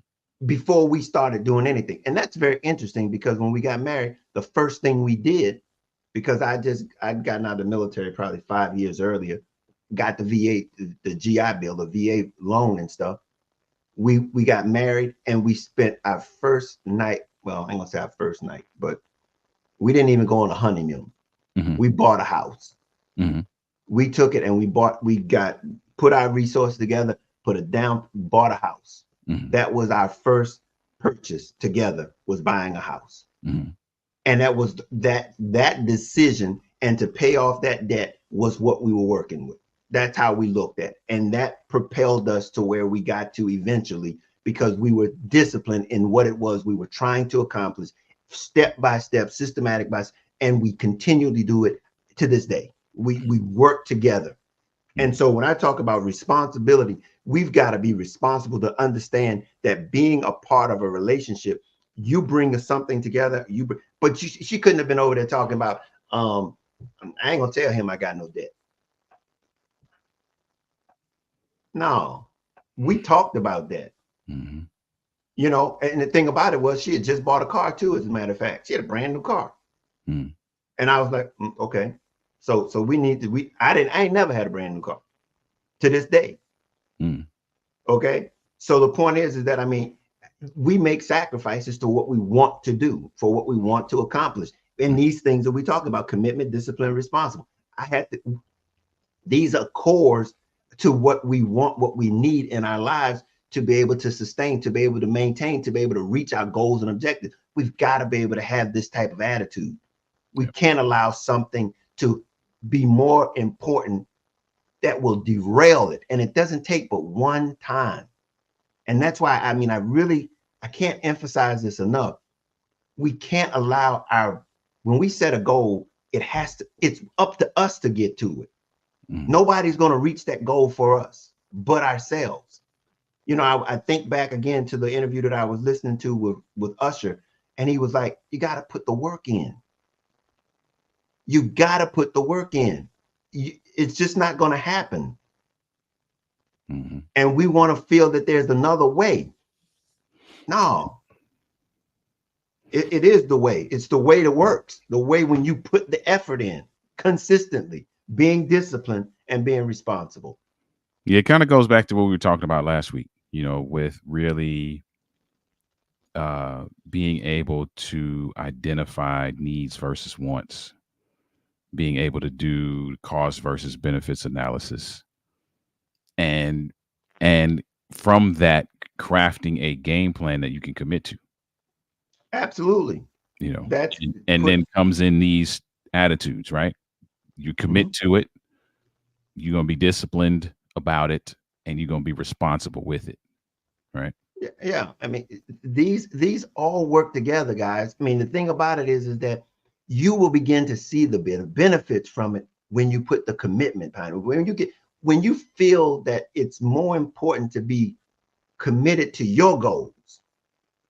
before we started doing anything. And that's very interesting because when we got married, the first thing we did, because I'd gotten out of the military probably 5 years earlier, got the VA, the GI Bill, the VA loan and stuff. We got married and we spent our first night. Well, I ain't gonna say our first night, but we didn't even go on a honeymoon. Hmm. We bought a house. Hmm. We took it and put our resources together, put it down, bought a house. Hmm. That was our first purchase together, was buying a house. Hmm. And that was that decision, and to pay off that debt was what we were working with. That's how we looked at it. And that propelled us to where we got to eventually, because we were disciplined in what it was we were trying to accomplish, step by step, systematic by, and we continually do it to this day. We work together. And Hmm. so when I talk about responsibility, we've got to be responsible to understand that being a part of a relationship, you bring something together. But she couldn't have been over there talking about, um, I ain't gonna tell him I got no debt. No, we talked about that. Hmm. And the thing about it was she had just bought a car too. As a matter of fact, she had a brand new car, Hmm. and I was like, okay. So we need to we I ain't never had a brand new car to this day. Mm, Okay. So the point is that I mean, we make sacrifices to what we want to do for what we want to accomplish. And mm, these things that we talk about, commitment, discipline, responsible. I had to, these are cores to what we want, what we need in our lives to be able to sustain, to be able to maintain, to be able to reach our goals and objectives. We've got to be able to have this type of attitude. We yeah. can't allow something to be more important that will derail it. And it doesn't take but one time. And that's why I mean, I can't emphasize this enough. We can't allow when we set a goal, it's up to us to get to it. Mm, Nobody's going to reach that goal for us but ourselves. You know, I think back again to the interview that I was listening to with Usher, and he was like, "You got to put the work in. You got to put the work in. It's just not going to happen." mhm. And we want to feel that there's another way. No, it is the way. It's the way that works. The way when you put the effort in consistently, being disciplined and being responsible. Yeah, it kind of goes back to what we were talking about last week, with really being able to identify needs versus wants, being able to do cost versus benefits analysis, and and from that crafting a game plan that you can commit to, Absolutely. you know, That's and put. then comes in these attitudes, right? You commit Mhm. to it, you're gonna be disciplined about it, and you're gonna be responsible with it, right? Yeah, yeah. I mean, these all work together, guys. I mean, the thing about it is that you will begin to see the benefits from it when you put the commitment behind it. When you feel that it's more important to be committed to your goals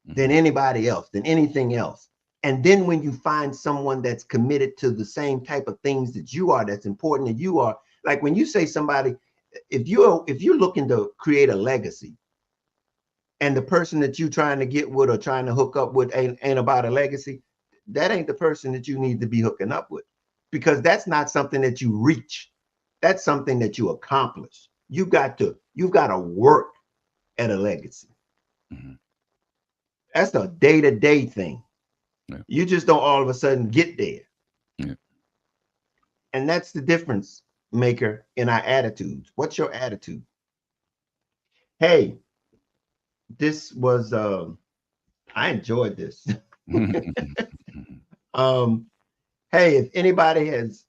than Hmm. anybody else, than anything else. And then when you find someone that's committed to the same type of things that you are, that's important that you are, like when you say somebody, if you're looking to create a legacy, and the person that you trying to get with or trying to hook up with ain't about a legacy, that ain't the person that you need to be hooking up with, because that's not something that you reach. That's something that you accomplish. You've got to work at a legacy. Hmm. That's a day-to-day thing. Yeah, You just don't all of a sudden get there. yeah. And that's the difference maker in our attitudes. What's your attitude? Hey, this was I enjoyed this. um Hey, if anybody has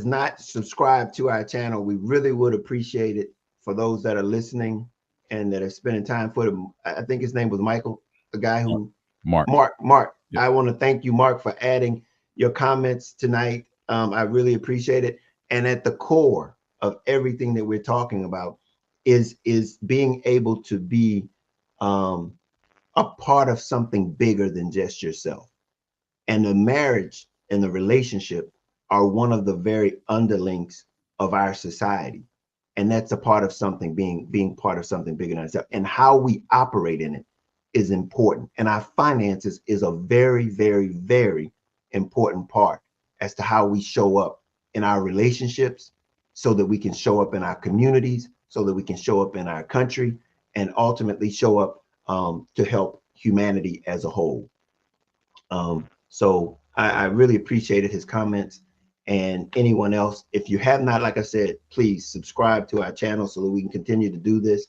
not subscribed to our channel, we really would appreciate it. For those that are listening and that are spending time for them, I think his name was Michael, the guy Mark. who Mark. Mark. Yep. I want to thank you, Mark, for adding your comments tonight. I really appreciate it. And at the core of everything that we're talking about is being able to be um, a part of something bigger than just yourself. And the marriage and the relationship are one of the very underlinks of our society. And that's a part of something being part of something bigger than ourselves. And how we operate in it is important. And our finances is a very, very, very important part as to how we show up in our relationships, so that we can show up in our communities, so that we can show up in our country, and ultimately show up to help humanity as a whole. So I really appreciated his comments. And anyone else, if you have not, like I said, please subscribe to our channel so that we can continue to do this.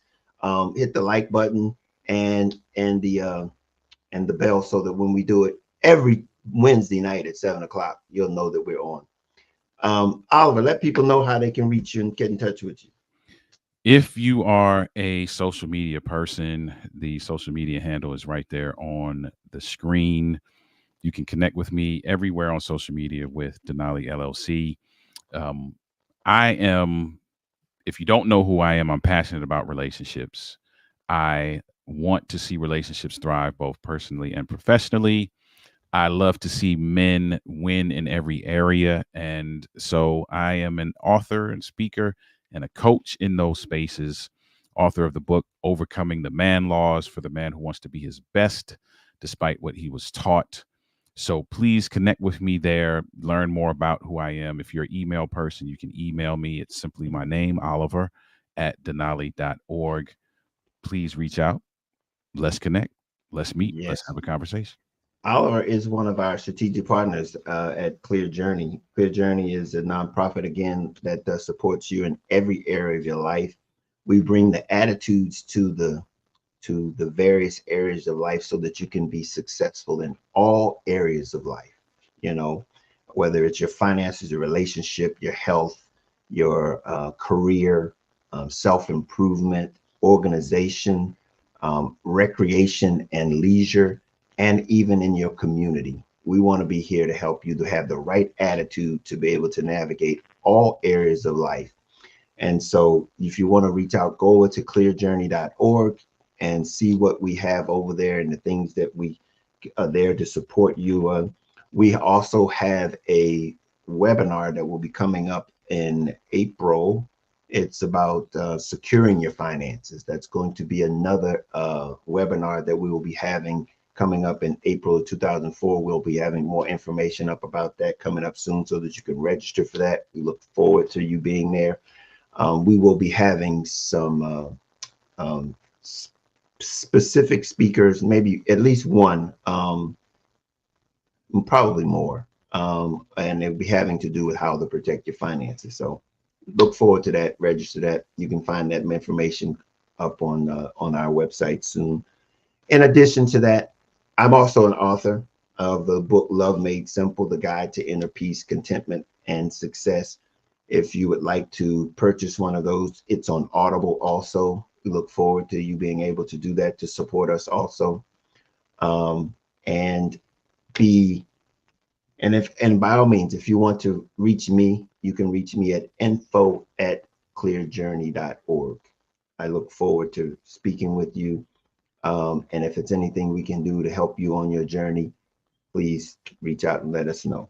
Hit the like button and the bell, so that when we do it every Wednesday night at 7 o'clock, you'll know that we're on. Oliver, let people know how they can reach you and get in touch with you. If you are a social media person, the social media handle is right there on the screen. You can connect with me everywhere on social media with Denali LLC. Um, I am, if you don't know who I am, I'm passionate about relationships. I want to see relationships thrive both personally and professionally. I love to see men win in every area. And so I am an author and speaker and a coach in those spaces, author of the book, Overcoming the Man Laws for the Man Who Wants to Be His Best, despite what he was taught. So please connect with me there, learn more about who I am. If you're an email person, you can email me. It's simply my name, Oliver at denali.org. Please reach out. Let's connect. Let's meet. Let's Yes. have a conversation. Oliver is one of our strategic partners at Clear Journey. Clear Journey is a nonprofit, again, that supports you in every area of your life. We bring the attitudes to the various areas of life so that you can be successful in all areas of life. You know, whether it's your finances, your relationship, your health, your career, self improvement, organization, recreation and leisure, and even in your community. We want to be here to help you to have the right attitude to be able to navigate all areas of life. And so if you want to reach out, go over to clearjourney.org and see what we have over there and the things that we are there to support you. We also have a webinar that will be coming up in April. It's about securing your finances. That's going to be another webinar that we will be having coming up in April of 2004. We'll be having more information up about that coming up soon so that you can register for that. We look forward to you being there. We will be having some specific speakers, maybe at least one, probably more, and they'll be having to do with how to protect your finances. So look forward to that. Register that. You can find that information up on our website soon. In addition to that, I'm also an author of the book Love Made Simple: The Guide to Inner Peace, Contentment, and Success. If you would like to purchase one of those, it's on Audible also. We look forward to you being able to do that to support us also. And be and by all means, if you want to reach me, you can reach me at info@clearjourney.org. I look forward to speaking with you. And if it's anything we can do to help you on your journey, please reach out and let us know.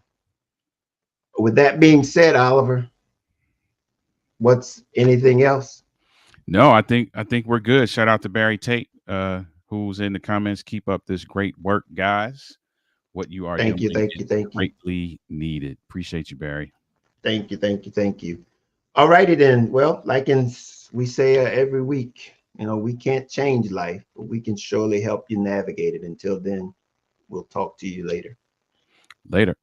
With that being said, Oliver, what's anything else? No, I think we're good. Shout out to Barry Tate, who's in the comments. Keep up this great work, guys. What you are Thank doing you, thank you, is thank you, greatly needed. Appreciate you, Barry. thank you, thank you, thank you. All righty then. Well, like we say every week, we can't change life, but we can surely help you navigate it. Until then, we'll talk to you later. Later.